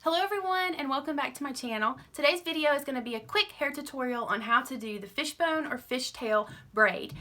Hello everyone and welcome back to my channel. Today's video is going to be a quick hair tutorial on how to do the fishbone or fishtail braid.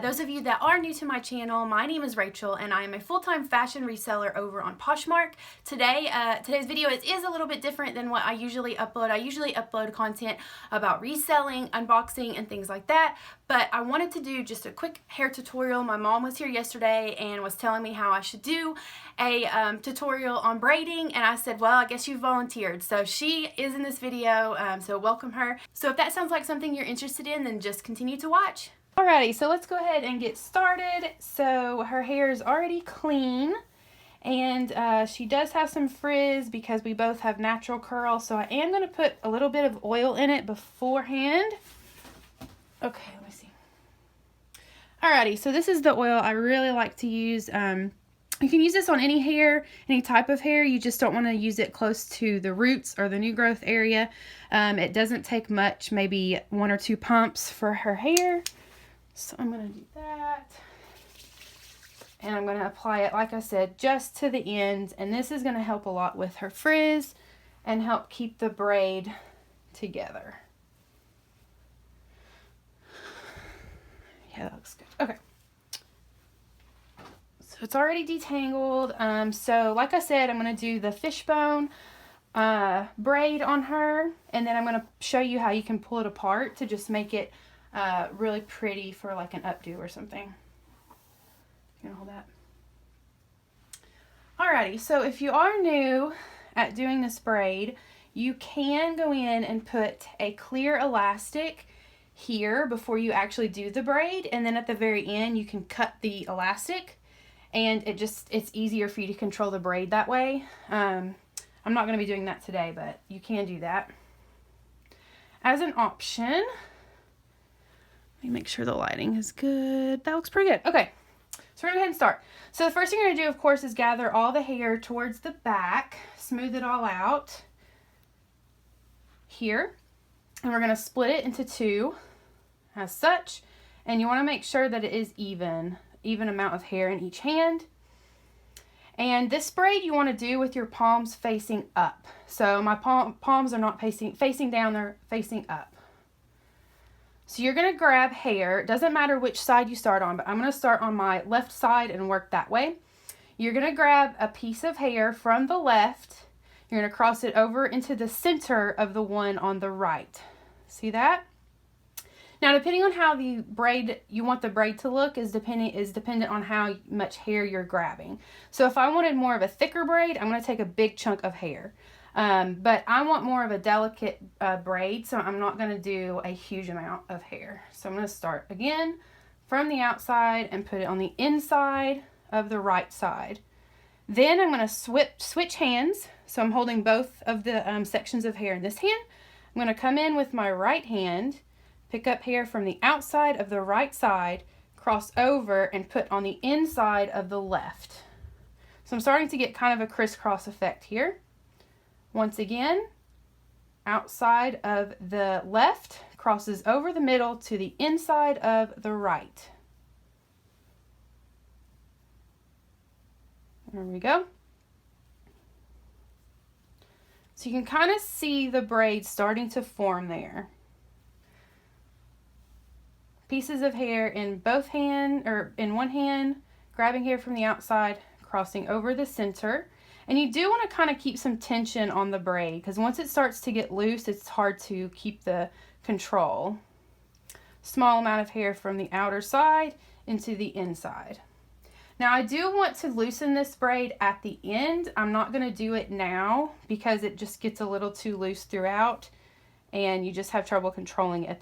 Those of you that are new to my channel, my name is Rachel and I am a full-time fashion reseller over on Poshmark. Today's video is a little bit different than what I usually upload. I usually upload content about reselling, unboxing, and things like that. But I wanted to do just a quick hair tutorial. My mom was here yesterday and was telling me how I should do a tutorial on braiding, and I said, well, I guess you volunteered. So she is in this video, so welcome her. So if that sounds like something you're interested in, then just continue to watch. Alrighty, so let's go ahead and get started. So her hair is already clean, and she does have some frizz because we both have natural curl, so I am going to put a little bit of oil in it beforehand. Okay, let me see. Alrighty, so this is the oil I really like to use. You can use this on any hair, any type of hair. You just don't want to use it close to the roots or the new growth area. It doesn't take much, maybe 1 or 2 pumps for her hair. So I'm going to do that. And I'm going to apply it, like I said, just to the ends. And this is going to help a lot with her frizz and help keep the braid together. Yeah, that looks good. Okay. So it's already detangled. So like I said, I'm going to do the fishbone braid on her. And then I'm going to show you how you can pull it apart to just make it really pretty for like an updo or something. You can hold that. Alrighty, so if you are new at doing this braid, you can go in and put a clear elastic here before you actually do the braid, and then at the very end you can cut the elastic, and it's easier for you to control the braid that way. I'm not going to be doing that today, but you can do that as an option. Let me make sure the lighting is good. That looks pretty good. Okay, so we're going to go ahead and start. So the first thing you're going to do, of course, is gather all the hair towards the back, smooth it all out here. And we're going to split it into 2 as such, and you want to make sure that it is even amount of hair in each hand. And this braid you want to do with your palms facing up. So my palms are not facing down, they're facing up. So you're going to grab hair. It doesn't matter which side you start on, but I'm going to start on my left side and work that way. You're going to grab a piece of hair from the left. You're going to cross it over into the center of the one on the right. See that? Now, depending on how the braid you want the braid to look is dependent on how much hair you're grabbing. So if I wanted more of a thicker braid, I'm going to take a big chunk of hair. But I want more of a delicate braid, so I'm not going to do a huge amount of hair. So I'm going to start again from the outside and put it on the inside of the right side. Then I'm going to switch hands. So I'm holding both of the sections of hair in this hand. I'm going to come in with my right hand, pick up hair from the outside of the right side, cross over, and put on the inside of the left. So I'm starting to get kind of a crisscross effect here. Once again, outside of the left crosses over the middle to the inside of the right. There we go. So you can kind of see the braid starting to form there. Pieces of hair in both hands, or in one hand, grabbing hair from the outside, crossing over the center. And you do want to kind of keep some tension on the braid, because once it starts to get loose, it's hard to keep the control. Small amount of hair from the outer side into the inside. Now I do want to loosen this braid at the end. I'm not going to do it now because it just gets a little too loose throughout and you just have trouble controlling it.